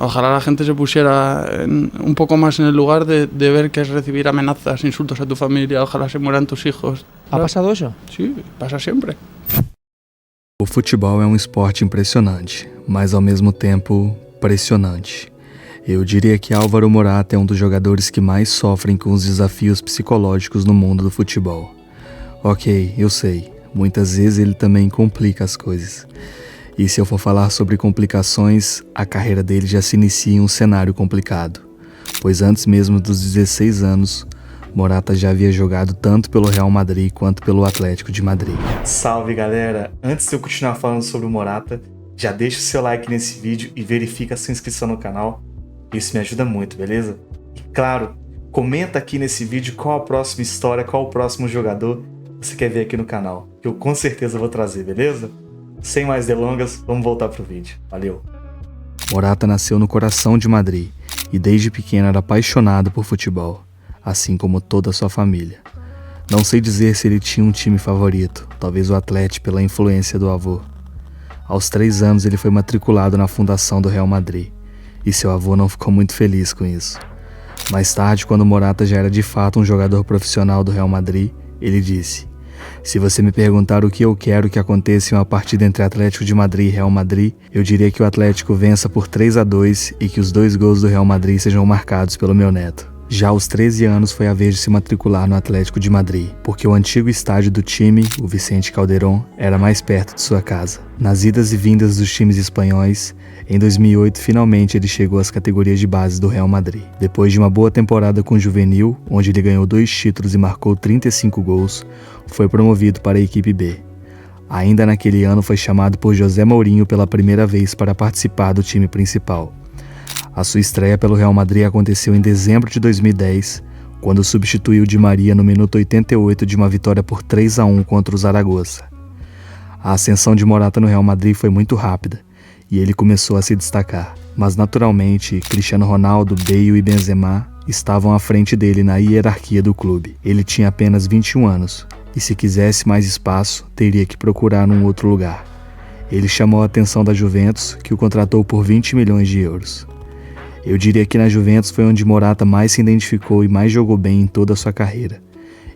Ojalá la gente se pusiera un poco más en el lugar de ver que es recibir amenazas, insultos a tu familia, ojalá se mueran tus hijos. ¿Ha pasado eso? Sí, pasa siempre. O futebol é um esporte impressionante, mas ao mesmo tempo pressionante. Eu diria que Álvaro Morata é um dos jogadores que mais sofrem com os desafios psicológicos no mundo do futebol. Ok, eu sei, muitas vezes ele também complica as coisas. E se eu for falar sobre complicações, a carreira dele já se inicia em um cenário complicado, pois antes mesmo dos 16 anos, Morata já havia jogado tanto pelo Real Madrid quanto pelo Atlético de Madrid. Salve galera! Antes de eu continuar falando sobre o Morata, já deixa o seu like nesse vídeo e verifica a sua inscrição no canal. Isso me ajuda muito, beleza? E claro, comenta aqui nesse vídeo qual a próxima história, qual o próximo jogador você quer ver aqui no canal, que eu com certeza vou trazer, beleza? Sem mais delongas, vamos voltar pro vídeo. Valeu! Morata nasceu no coração de Madrid e desde pequeno era apaixonado por futebol, assim como toda a sua família. Não sei dizer se ele tinha um time favorito, talvez o Atlético pela influência do avô. Aos 3 anos ele foi matriculado na fundação do Real Madrid, e seu avô não ficou muito feliz com isso. Mais tarde, quando Morata já era de fato um jogador profissional do Real Madrid, ele disse: "Se você me perguntar o que eu quero que aconteça em uma partida entre Atlético de Madrid e Real Madrid, eu diria que o Atlético vença por 3-2 e que os 2 gols do Real Madrid sejam marcados pelo meu neto." Já aos 13 anos foi a vez de se matricular no Atlético de Madrid, porque o antigo estádio do time, o Vicente Calderón, era mais perto de sua casa. Nas idas e vindas dos times espanhóis, em 2008 finalmente ele chegou às categorias de base do Real Madrid. Depois de uma boa temporada com o Juvenil, onde ele ganhou 2 títulos e marcou 35 gols, foi promovido para a equipe B. Ainda naquele ano foi chamado por José Mourinho pela primeira vez para participar do time principal. A sua estreia pelo Real Madrid aconteceu em dezembro de 2010, quando substituiu Di Maria no minuto 88 de uma vitória por 3-1 contra o Zaragoza. A ascensão de Morata no Real Madrid foi muito rápida, e ele começou a se destacar. Mas naturalmente, Cristiano Ronaldo, Bale e Benzema estavam à frente dele na hierarquia do clube. Ele tinha apenas 21 anos, e se quisesse mais espaço, teria que procurar um outro lugar. Ele chamou a atenção da Juventus, que o contratou por 20 milhões de euros. Eu diria que na Juventus foi onde Morata mais se identificou e mais jogou bem em toda a sua carreira.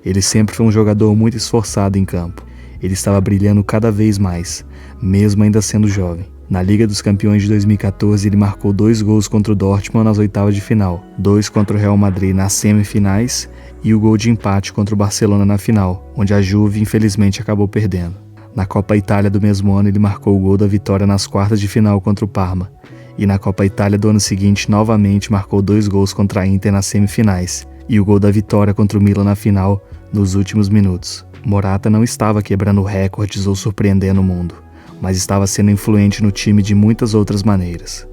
Ele sempre foi um jogador muito esforçado em campo. Ele estava brilhando cada vez mais, mesmo ainda sendo jovem. Na Liga dos Campeões de 2014, ele marcou 2 gols contra o Dortmund nas oitavas de final, 2 contra o Real Madrid nas semifinais e o gol de empate contra o Barcelona na final, onde a Juve infelizmente acabou perdendo. Na Copa Itália do mesmo ano, ele marcou o gol da vitória nas quartas de final contra o Parma. E na Copa Itália do ano seguinte, novamente marcou 2 gols contra a Inter nas semifinais e o gol da vitória contra o Milan na final nos últimos minutos. Morata não estava quebrando recordes ou surpreendendo o mundo, mas estava sendo influente no time de muitas outras maneiras.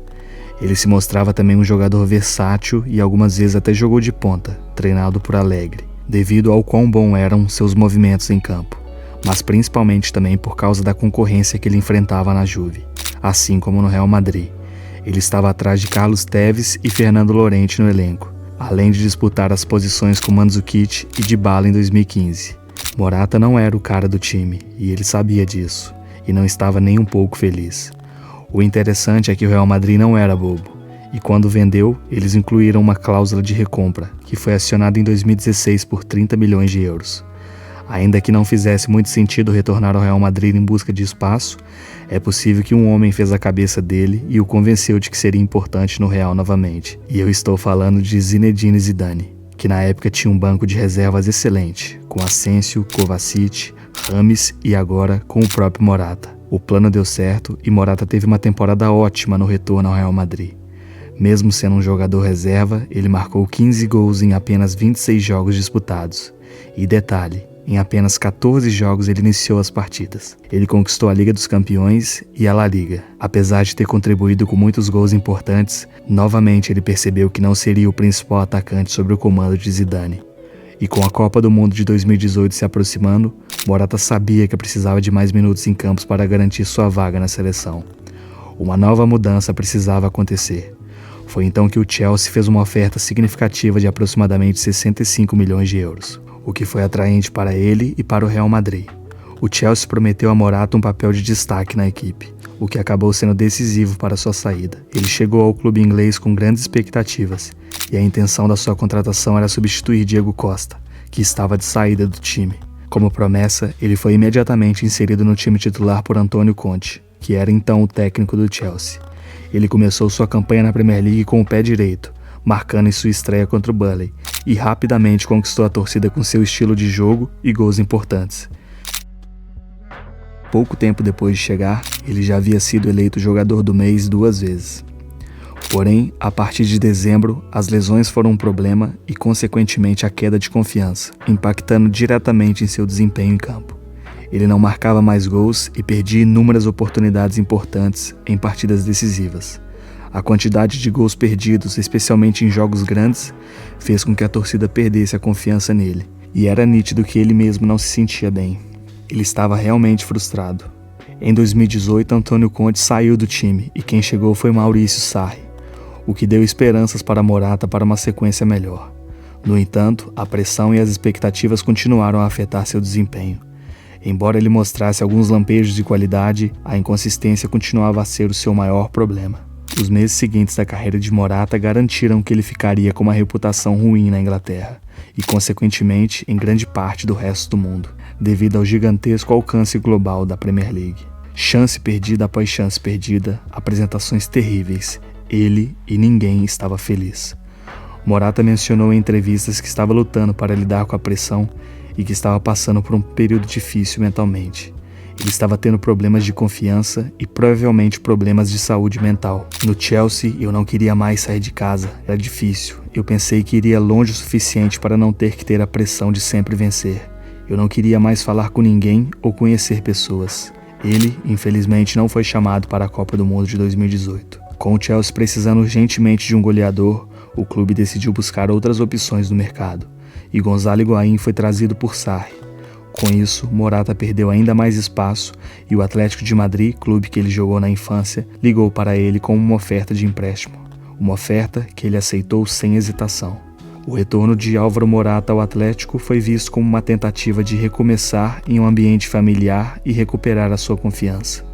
Ele se mostrava também um jogador versátil e algumas vezes até jogou de ponta, treinado por Allegri, devido ao quão bom eram seus movimentos em campo, mas principalmente também por causa da concorrência que ele enfrentava na Juve, assim como no Real Madrid. Ele estava atrás de Carlos Tevez e Fernando Llorente no elenco, além de disputar as posições com Mandzukic e Dybala em 2015. Morata não era o cara do time, e ele sabia disso, e não estava nem um pouco feliz. O interessante é que o Real Madrid não era bobo, e quando vendeu, eles incluíram uma cláusula de recompra, que foi acionada em 2016 por 30 milhões de euros. Ainda que não fizesse muito sentido retornar ao Real Madrid em busca de espaço, é possível que um homem fez a cabeça dele e o convenceu de que seria importante no Real novamente. E eu estou falando de Zinedine Zidane, que na época tinha um banco de reservas excelente, com Asensio, Kovacic, Rames e agora com o próprio Morata. O plano deu certo e Morata teve uma temporada ótima no retorno ao Real Madrid. Mesmo sendo um jogador reserva, ele marcou 15 gols em apenas 26 jogos disputados. E detalhe, em apenas 14 jogos ele iniciou as partidas. Ele conquistou a Liga dos Campeões e a La Liga. Apesar de ter contribuído com muitos gols importantes, novamente ele percebeu que não seria o principal atacante sob o comando de Zidane. E com a Copa do Mundo de 2018 se aproximando, Morata sabia que precisava de mais minutos em campos para garantir sua vaga na seleção. Uma nova mudança precisava acontecer. Foi então que o Chelsea fez uma oferta significativa de aproximadamente 65 milhões de euros. O que foi atraente para ele e para o Real Madrid. O Chelsea prometeu a Morata um papel de destaque na equipe, o que acabou sendo decisivo para sua saída. Ele chegou ao clube inglês com grandes expectativas, e a intenção da sua contratação era substituir Diego Costa, que estava de saída do time. Como promessa, ele foi imediatamente inserido no time titular por Antônio Conte, que era então o técnico do Chelsea. Ele começou sua campanha na Premier League com o pé direito, marcando em sua estreia contra o Burnley, e rapidamente conquistou a torcida com seu estilo de jogo e gols importantes. Pouco tempo depois de chegar, ele já havia sido eleito jogador do mês 2 vezes. Porém, a partir de dezembro, as lesões foram um problema e, consequentemente, a queda de confiança, impactando diretamente em seu desempenho em campo. Ele não marcava mais gols e perdia inúmeras oportunidades importantes em partidas decisivas. A quantidade de gols perdidos, especialmente em jogos grandes, fez com que a torcida perdesse a confiança nele, e era nítido que ele mesmo não se sentia bem. Ele estava realmente frustrado. Em 2018, Antônio Conte saiu do time e quem chegou foi Maurício Sarri, o que deu esperanças para Morata para uma sequência melhor. No entanto, a pressão e as expectativas continuaram a afetar seu desempenho. Embora ele mostrasse alguns lampejos de qualidade, a inconsistência continuava a ser o seu maior problema. Os meses seguintes da carreira de Morata garantiram que ele ficaria com uma reputação ruim na Inglaterra e, consequentemente, em grande parte do resto do mundo, devido ao gigantesco alcance global da Premier League. Chance perdida após chance perdida, apresentações terríveis. Ele e ninguém estava feliz. Morata mencionou em entrevistas que estava lutando para lidar com a pressão e que estava passando por um período difícil mentalmente. Ele estava tendo problemas de confiança e provavelmente problemas de saúde mental. No Chelsea, eu não queria mais sair de casa, era difícil. Eu pensei que iria longe o suficiente para não ter que ter a pressão de sempre vencer. Eu não queria mais falar com ninguém ou conhecer pessoas. Ele, infelizmente, não foi chamado para a Copa do Mundo de 2018. Com o Chelsea precisando urgentemente de um goleador, o clube decidiu buscar outras opções no mercado, e Gonzalo Higuaín foi trazido por Sarri. Com isso, Morata perdeu ainda mais espaço e o Atlético de Madrid, clube que ele jogou na infância, ligou para ele com uma oferta de empréstimo. Uma oferta que ele aceitou sem hesitação. O retorno de Álvaro Morata ao Atlético foi visto como uma tentativa de recomeçar em um ambiente familiar e recuperar a sua confiança.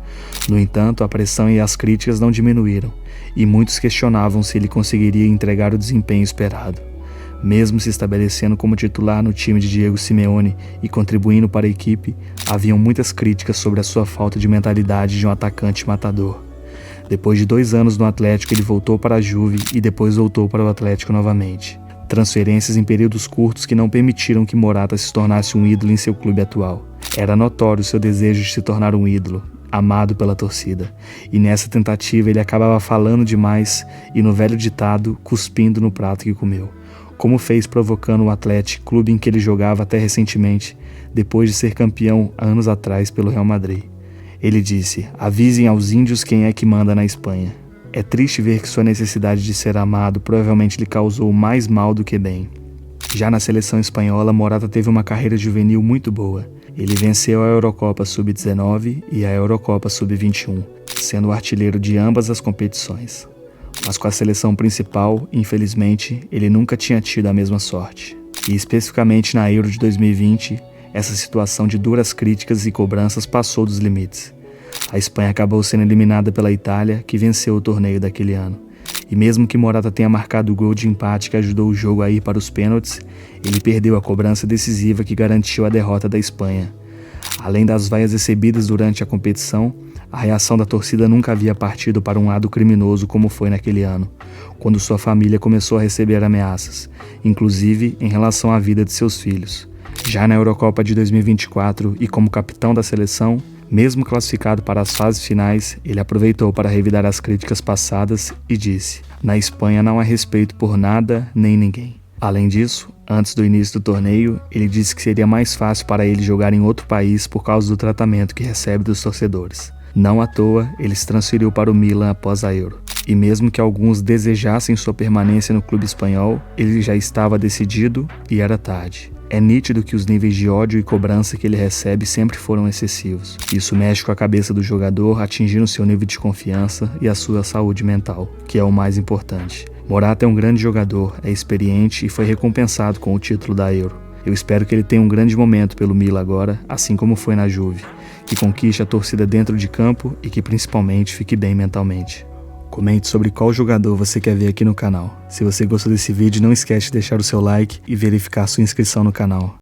No entanto, a pressão e as críticas não diminuíram, e muitos questionavam se ele conseguiria entregar o desempenho esperado. Mesmo se estabelecendo como titular no time de Diego Simeone e contribuindo para a equipe, haviam muitas críticas sobre a sua falta de mentalidade de um atacante matador. Depois de 2 anos no Atlético, ele voltou para a Juve e depois voltou para o Atlético novamente. Transferências em períodos curtos que não permitiram que Morata se tornasse um ídolo em seu clube atual. Era notório seu desejo de se tornar um ídolo, amado pela torcida, e nessa tentativa ele acabava falando demais e, no velho ditado, cuspindo no prato que comeu, como fez provocando o Atlético, clube em que ele jogava até recentemente, depois de ser campeão anos atrás pelo Real Madrid. Ele disse: "Avisem aos índios quem é que manda na Espanha." É triste ver que sua necessidade de ser amado provavelmente lhe causou mais mal do que bem. Já na seleção espanhola, Morata teve uma carreira juvenil muito boa. Ele venceu a Eurocopa Sub-19 e a Eurocopa Sub-21, sendo o artilheiro de ambas as competições. Mas com a seleção principal, infelizmente, ele nunca tinha tido a mesma sorte. E especificamente na Euro de 2020, essa situação de duras críticas e cobranças passou dos limites. A Espanha acabou sendo eliminada pela Itália, que venceu o torneio daquele ano. E mesmo que Morata tenha marcado o gol de empate que ajudou o jogo a ir para os pênaltis, ele perdeu a cobrança decisiva que garantiu a derrota da Espanha. Além das vaias recebidas durante a competição, a reação da torcida nunca havia partido para um lado criminoso como foi naquele ano, quando sua família começou a receber ameaças, inclusive em relação à vida de seus filhos. Já na Eurocopa de 2024 e como capitão da seleção, mesmo classificado para as fases finais, ele aproveitou para revidar as críticas passadas e disse: "Na Espanha não há respeito por nada nem ninguém." Além disso, antes do início do torneio, ele disse que seria mais fácil para ele jogar em outro país por causa do tratamento que recebe dos torcedores. Não à toa, ele se transferiu para o Milan após a Euro. E mesmo que alguns desejassem sua permanência no clube espanhol, ele já estava decidido e era tarde. É nítido que os níveis de ódio e cobrança que ele recebe sempre foram excessivos. Isso mexe com a cabeça do jogador, atingindo seu nível de confiança e a sua saúde mental, que é o mais importante. Morata é um grande jogador, é experiente e foi recompensado com o título da Euro. Eu espero que ele tenha um grande momento pelo Milan agora, assim como foi na Juve, que conquiste a torcida dentro de campo e que principalmente fique bem mentalmente. Comente sobre qual jogador você quer ver aqui no canal. Se você gostou desse vídeo, não esquece de deixar o seu like e verificar sua inscrição no canal.